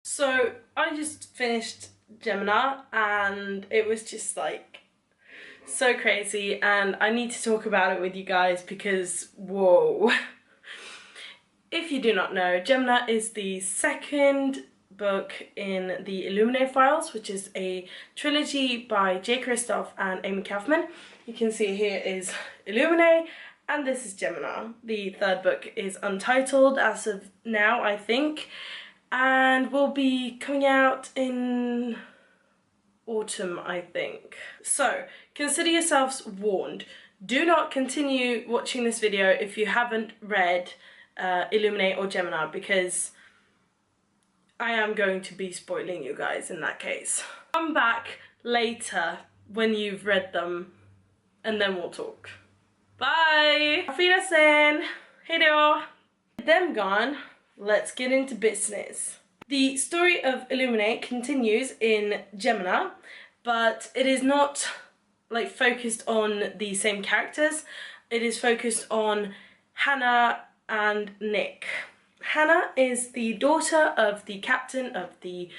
So I just finished Gemina and it was just like so crazy, and I need to talk about it with you guys because whoa. If you do not know, Gemina is the second book in the Illuminae files, which is a trilogy by Kristoff and Amie Kaufman. You can see here is Illuminae and this is Gemina. The third book is untitled as of now, I think, and will be coming out in autumn, I think. So consider yourselves warned. Do not continue watching this video if you haven't read Illuminae or Gemina, because I am going to be spoiling you guys in that case. Come back later when you've read them and then we'll talk. Bye! Auf Wiedersehen! Hej då! With them gone, let's get into business. The story of Illuminae continues in Gemina, but it is not like focused on the same characters. It is focused on Hannah and Nick. Hannah is the daughter of the captain of the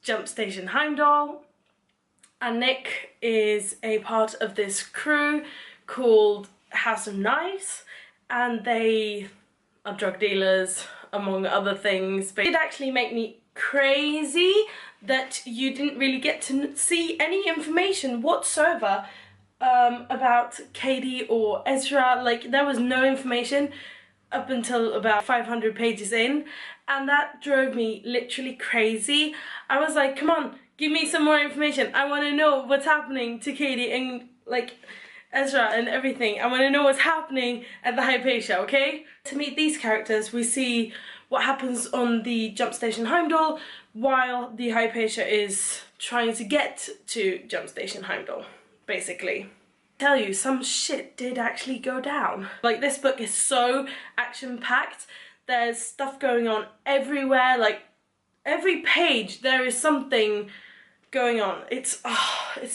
jump station Heimdall, and Nick is a part of this crew called House of Knives, and they are drug dealers, among other things. But it did actually make me crazy that you didn't really get to see any information whatsoever about Katie or Ezra. Like, there was no information up until about 500 pages in, and that drove me literally crazy. I was like, come on, give me some more information. I want to know what's happening to Katie and like Ezra and everything. I want to know what's happening at the Hypatia, okay? To meet these characters, we see what happens on the jump station Heimdall while the Hypatia is trying to get to jump station Heimdall, basically. Tell you, some shit did actually go down. Like, this book is so action-packed. There's stuff going on everywhere. Like, every page there is something going on. It's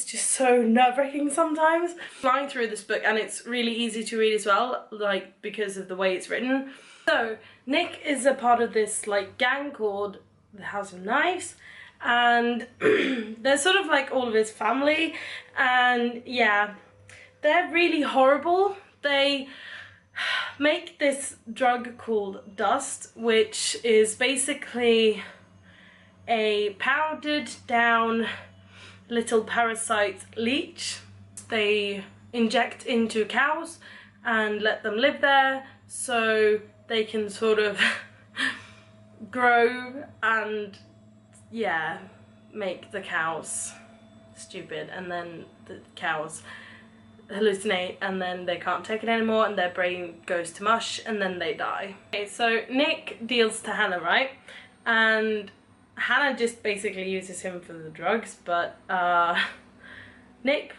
just so nerve-wracking sometimes. Flying through this book, and it's really easy to read as well, like, because of the way it's written. So Nick is a part of this like gang called the House of Knives, and they're sort of like all of his family, and yeah, they're really horrible. They make this drug called dust, which is basically a powdered down little parasite leech. They inject into cows and let them live there so they can sort of grow and, yeah, make the cows stupid, and then the cows hallucinate and then they can't take it anymore and their brain goes to mush and then they die. Okay, so Nick deals to Hannah, right? And Hannah just basically uses him for the drugs, but Nick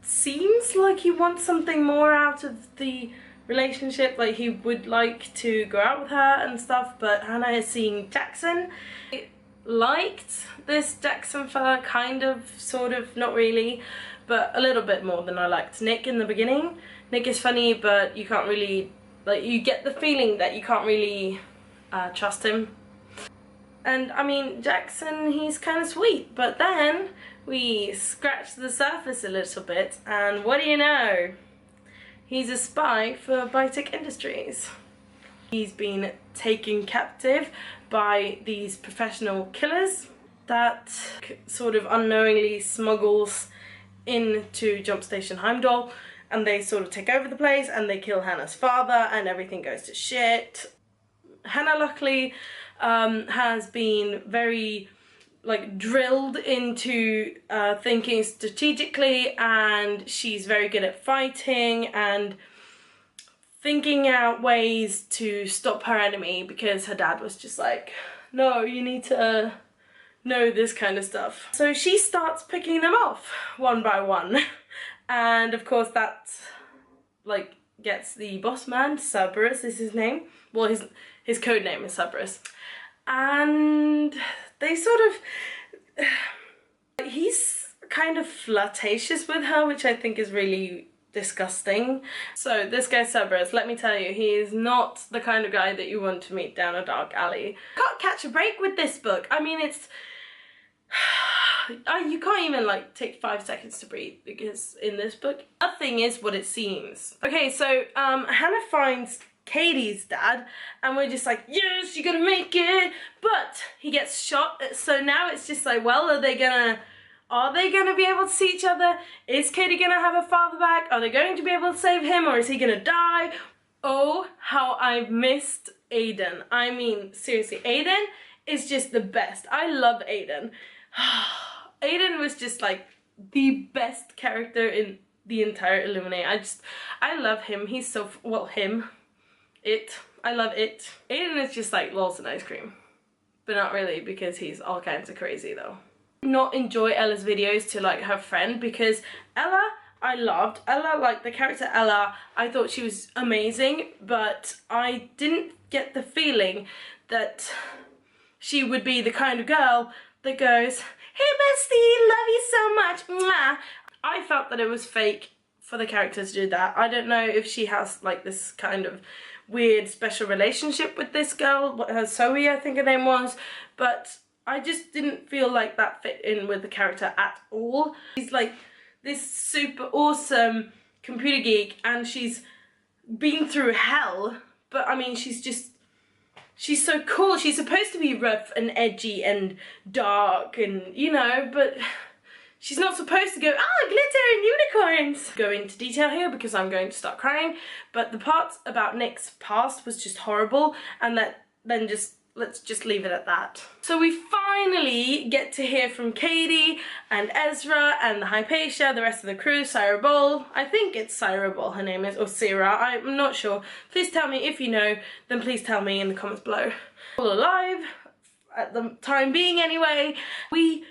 seems like he wants something more out of the relationship. Like, he would like to go out with her and stuff, but Hannah is seeing Jackson. I liked this Jackson fella, kind of, sort of, not really, but a little bit more than I liked Nick in the beginning. Nick is funny, but you can't really, like, you get the feeling that you can't really trust him. And I mean, Jackson, he's kind of sweet, but then we scratch the surface a little bit, and what do you know? He's a spy for Biotech Industries. He's been taken captive by these professional killers that sort of unknowingly smuggles into Jump Station Heimdall, and they sort of take over the place and they kill Hannah's father and everything goes to shit. Hannah luckily has been very like drilled into thinking strategically, and she's very good at fighting and thinking out ways to stop her enemy, because her dad was just like, no, you need to know this kind of stuff. So she starts picking them off one by one, and of course that like gets the boss man, Cerberus is his name, well his code name is Cerberus, and they sort of, he's kind of flirtatious with her, which I think is really disgusting. So this guy Cerberus, let me tell you, he is not the kind of guy that you want to meet down a dark alley. Can't catch a break with this book. I mean, it's you can't even like take 5 seconds to breathe, because in this book nothing is what it seems. Okay, so Hannah finds Katie's dad and we're just like, yes, you're gonna make it, but he gets shot. So now it's just like, well, are they gonna be able to see each other? Is Katie gonna have her father back? Are they going to be able to save him, or is he gonna die? Oh, how I've missed Aiden. I mean, seriously, Aiden is just the best. I love Aiden. Aiden was just like the best character in the entire Illuminate. I love him. He's so, well, I love it. Aiden is just like lols and ice cream. But not really, because he's all kinds of crazy though. Not enjoy Ella's videos to like her friend, because Ella, I loved. Ella, like the character Ella, I thought she was amazing, but I didn't get the feeling that she would be the kind of girl that goes, hey bestie, love you so much, mwah. I felt that it was fake for the character to do that. I don't know if she has like this kind of weird special relationship with this girl, Zoe I think her name was, but I just didn't feel like that fit in with the character at all. She's like this super awesome computer geek and she's been through hell, but I mean she's so cool. She's supposed to be rough and edgy and dark and, you know, but she's not supposed to go, ah, glitter and unicorns. Go into detail here because I'm going to start crying, but the part about Nick's past was just horrible, and let's just leave it at that. So we finally get to hear from Katie and Ezra and the Hypatia, the rest of the crew, Syra Ball. I think it's Syra Ball her name is, or Syra, I'm not sure. Please tell me if you know, then please tell me in the comments below. All alive, at the time being anyway. We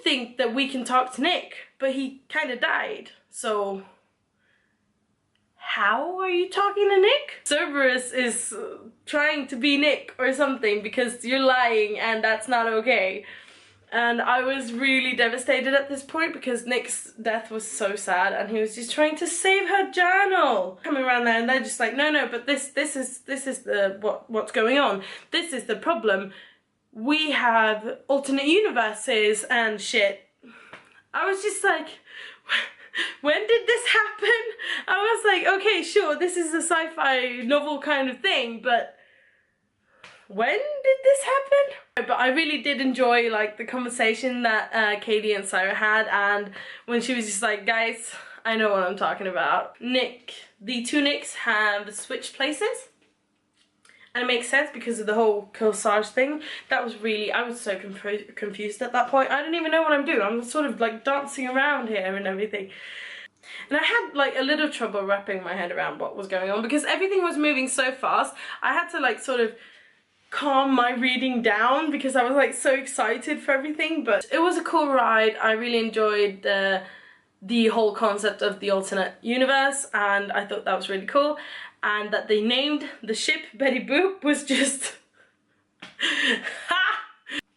think that we can talk to Nick, but he kind of died, so how are you talking to Nick? Cerberus is trying to be Nick or something, because you're lying and that's not okay. And I was really devastated at this point because Nick's death was so sad and he was just trying to save her journal. Coming around there and they're just like, no, but this is the what's going on. This is the problem. We have alternate universes and shit. I was just like, when did this happen? I was like, okay, sure, this is a sci-fi novel kind of thing, but when did this happen? But I really did enjoy like the conversation that Katie and Syra had, and when she was just like, guys, I know what I'm talking about. The two Nicks have switched places. And it makes sense because of the whole corsage thing. That was really, I was so confused at that point. I didn't even know what I'm doing. I'm sort of like dancing around here and everything. And I had like a little trouble wrapping my head around what was going on because everything was moving so fast. I had to like sort of calm my reading down because I was like so excited for everything. But it was a cool ride. I really enjoyed the whole concept of the alternate universe, and I thought that was really cool. And that they named the ship Betty Boop was just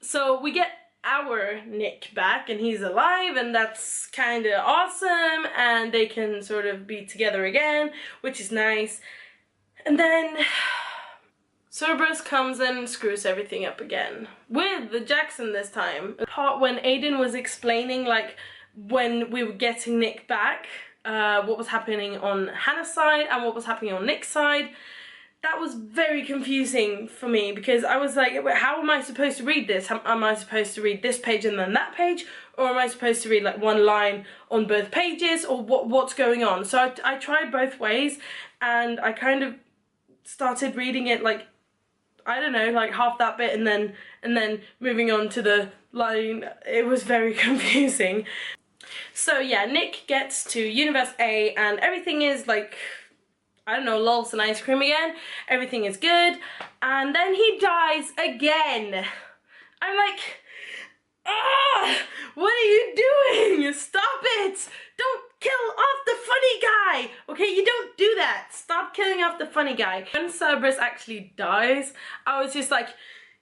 So we get our Nick back and he's alive, and that's kind of awesome, and they can sort of be together again, which is nice. And then Cerberus comes and screws everything up again with the Jackson this time. The part when Aiden was explaining like when we were getting Nick back, what was happening on Hannah's side and what was happening on Nick's side, that was very confusing for me because I was like, how am I supposed to read this? Am I supposed to read this page and then that page, or am I supposed to read like one line on both pages, or what's going on? So I tried both ways, and I kind of started reading it like, I don't know, like half that bit and then moving on to the line. It was very confusing. So yeah, Nick gets to Universe A and everything is like, I don't know, lols and ice cream again. Everything is good. And then he dies again. I'm like, ah, what are you doing? Stop it. Don't kill off the funny guy. Okay, you don't do that. Stop killing off the funny guy. When Cerberus actually dies, I was just like,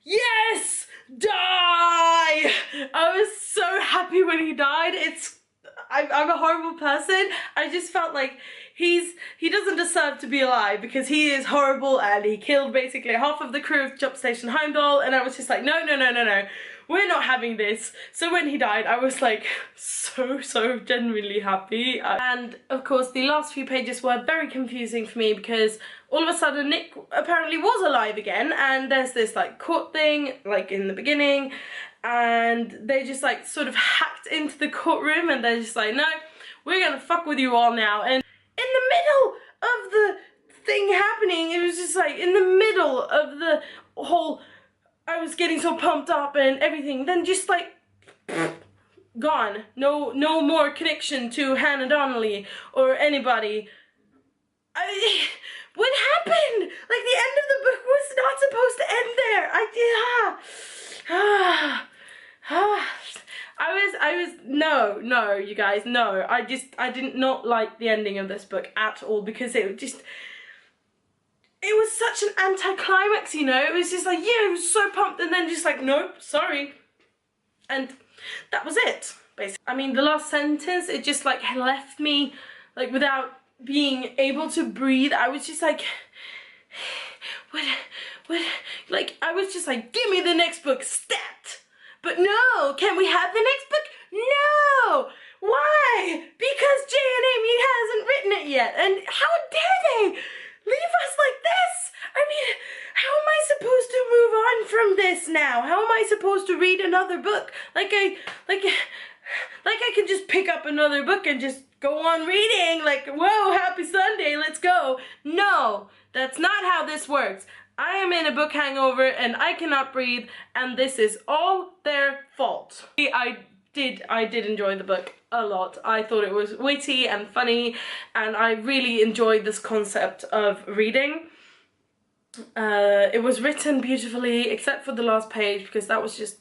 yes, die. I was so happy when he died. I'm a horrible person. I just felt like he doesn't deserve to be alive because he is horrible and he killed basically half of the crew of Jump Station Heimdall, and I was just like, no, no, no, no, no. We're not having this. So when he died, I was like so genuinely happy. And of course the last few pages were very confusing for me because all of a sudden Nick apparently was alive again, and there's this like court thing like in the beginning, and they just like sort of hacked into the courtroom and they're just like, no, we're gonna fuck with you all now. And in the middle of the thing happening, it was just like in the middle of the whole, I was getting so pumped up and everything, then just like gone. No more connection to Hannah Donnelly or anybody. What happened? Like the end of the book was not supposed to end there. No, you guys, no. I did not like the ending of this book at all because it was such an anticlimax, you know? It was just like, yeah, I was so pumped, and then just like, nope, sorry. And that was it, basically. I mean, the last sentence, it just like left me like without being able to breathe. I was just like, what, like, I was just like, give me the next book, stat. But no, can we have the next book? No! Why? Because Jay and Amie hasn't written it yet, and how dare they leave us like this? I mean, how am I supposed to move on from this now? How am I supposed to read another book? Like I can just pick up another book and just go on reading, like, whoa, happy Sunday, let's go. No, that's not how this works. I am in a book hangover and I cannot breathe, and this is all their fault. I did enjoy the book a lot. I thought it was witty and funny, and I really enjoyed this concept of reading. It was written beautifully, except for the last page, because that was just...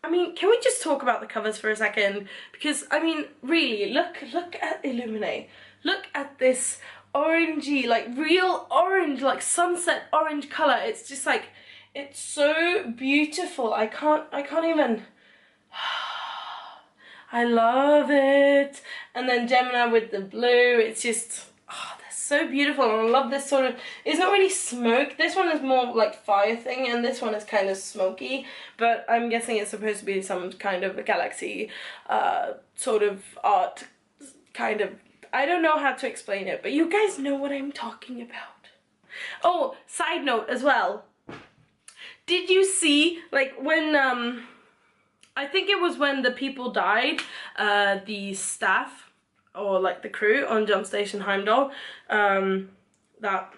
I mean, can we just talk about the covers for a second? Because, I mean, really, look at Illuminate. Look at this orangey, like real orange, like sunset orange colour. It's just like, it's so beautiful. I can't even... I love it. And then Gemina with the blue, it's just, oh, that's so beautiful. And I love this sort of, it's not really smoke. This one is more like fire thing, and this one is kind of smoky, but I'm guessing it's supposed to be some kind of a galaxy sort of art, kind of, I don't know how to explain it, but you guys know what I'm talking about. Oh, side note as well. Did you see, like, when, I think it was when the people died, the staff, or like the crew on Jump Station Heimdall, that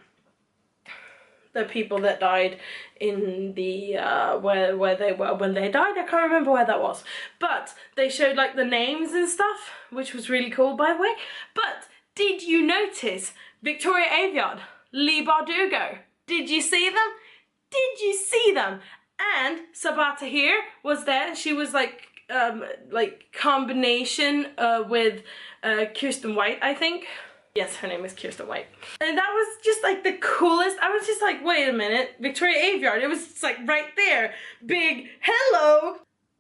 the people that died in the, where they were when they died, I can't remember where that was, but they showed like the names and stuff, which was really cool, by the way. But did you notice Victoria Aveyard, Leigh Bardugo? Did you see them? Did you see them? And Sabata here was there. She was like combination with Kirsten White, I think. Yes, her name is Kirsten White. And that was just like the coolest. I was just like, wait a minute, Victoria Aveyard. It was just like right there. Big hello.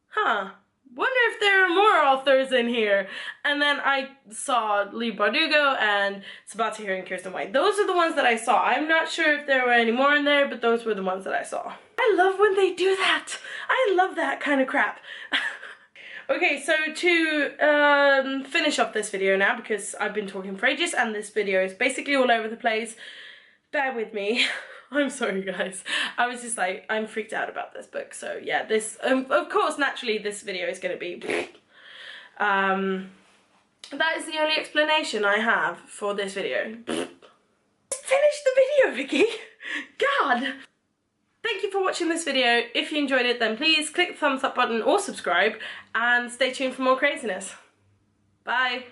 Huh. Wonder if there are more authors in here. And then I saw Leigh Bardugo and Sabata here and Kirsten White. Those are the ones that I saw. I'm not sure if there were any more in there, but those were the ones that I saw. I love when they do that. I love that kind of crap. Okay, so to finish off this video now, because I've been talking for ages and this video is basically all over the place, bear with me. I'm sorry guys, I was just like, I'm freaked out about this book, so yeah, this, of course, naturally this video is going to be, that is the only explanation I have for this video. Finish the video, Vicky! God! Thank you for watching this video. If you enjoyed it, then please click the thumbs up button or subscribe, and stay tuned for more craziness. Bye!